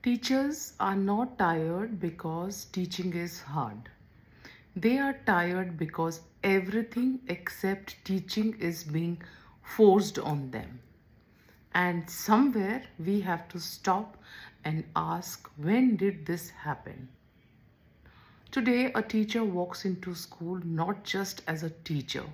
Teachers are not tired because teaching is hard. They are tired because everything except teaching is being forced on them. And somewhere we have to stop and ask, when did this happen? Today, a teacher walks into school not just as a teacher,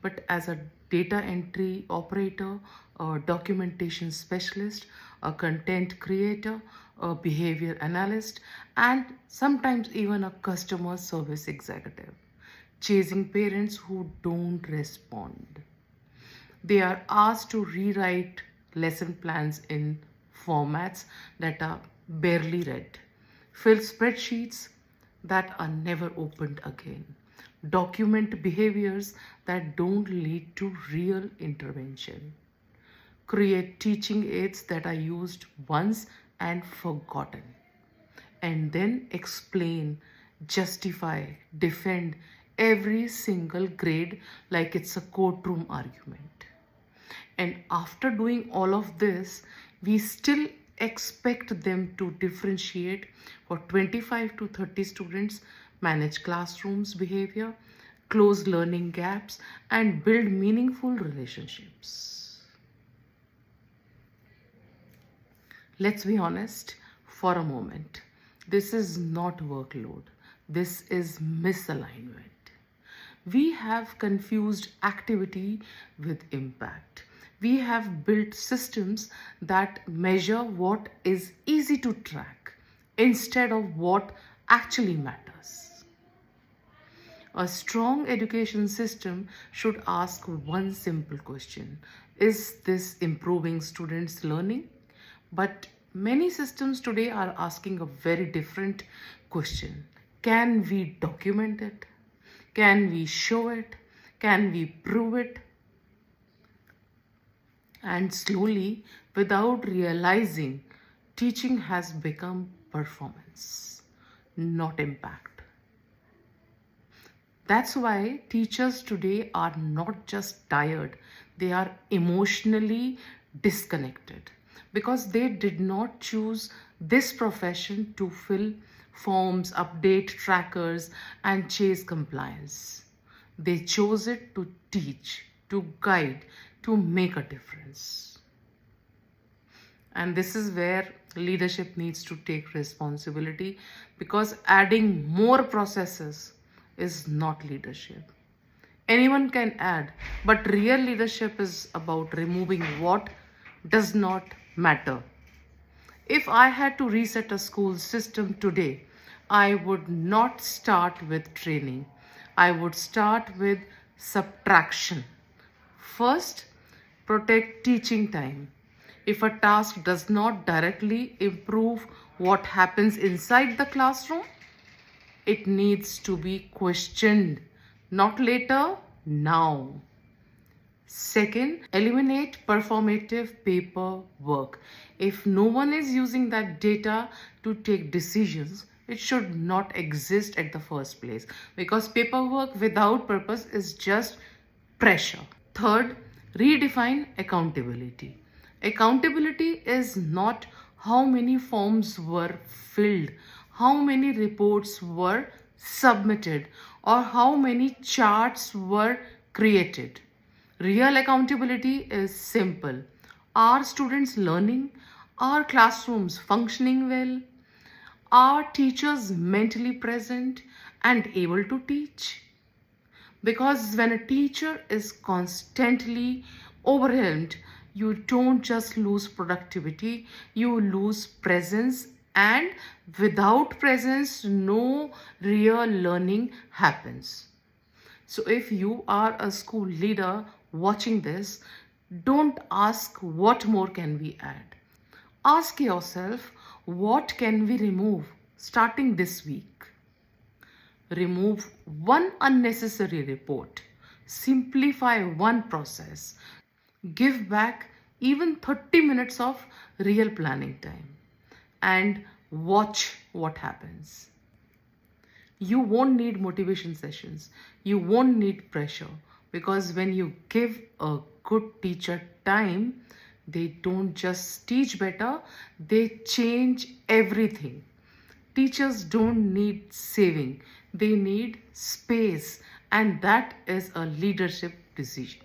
but as a data entry operator, a documentation specialist, a content creator, a behavior analyst, and sometimes even a customer service executive, chasing parents who don't respond. They are asked to rewrite lesson plans in formats that are barely read, fill spreadsheets that are never opened again, document behaviors that don't lead to real intervention, create teaching aids that are used once and forgotten, and then explain, justify, defend every single grade like it's a courtroom argument. And after doing all of this, we still expect them to differentiate for 25 to 30 students, manage classrooms behavior, close learning gaps, and build meaningful relationships. Let's be honest for a moment. This is not workload. This is misalignment. We have confused activity with impact. We have built systems that measure what is easy to track instead of what actually matters. A strong education system should ask one simple question: is this improving students' learning? But many systems today are asking a very different question: can we document it? Can we show it? Can we prove it? And slowly, without realizing, teaching has become performance, not impact. That's why teachers today are not just tired, they are emotionally disconnected because they did not choose this profession to fill forms, update trackers, and chase compliance. They chose it to teach, to guide, to make a difference. And this is where leadership needs to take responsibility, because adding more processes is not leadership. Anyone can add, but real leadership is about removing what does not matter. If I had to reset a school system today, I would not start with training. I would start with subtraction. First, protect teaching time. If a task does not directly improve what happens inside the classroom, it needs to be questioned, not later, now. Second, eliminate performative paperwork. If no one is using that data to take decisions, it should not exist at the first place, because paperwork without purpose is just pressure. Third, redefine accountability. Accountability is not how many forms were filled, how many reports were submitted, or how many charts were created. Real accountability is simple. Are students learning? Are classrooms functioning well? Are teachers mentally present and able to teach? Because when a teacher is constantly overwhelmed, you don't just lose productivity, you lose presence, and without presence, no real learning happens. So, if you are a school leader watching this, don't ask what more can we add. Ask yourself, what can we remove starting this week? Remove one unnecessary report, simplify one process, give back even 30 minutes of real planning time, and watch what happens. You won't need motivation sessions, you won't need pressure, because when you give a good teacher time, They don't just teach better, they change everything. Teachers don't need saving, they need space, and that is a leadership decision.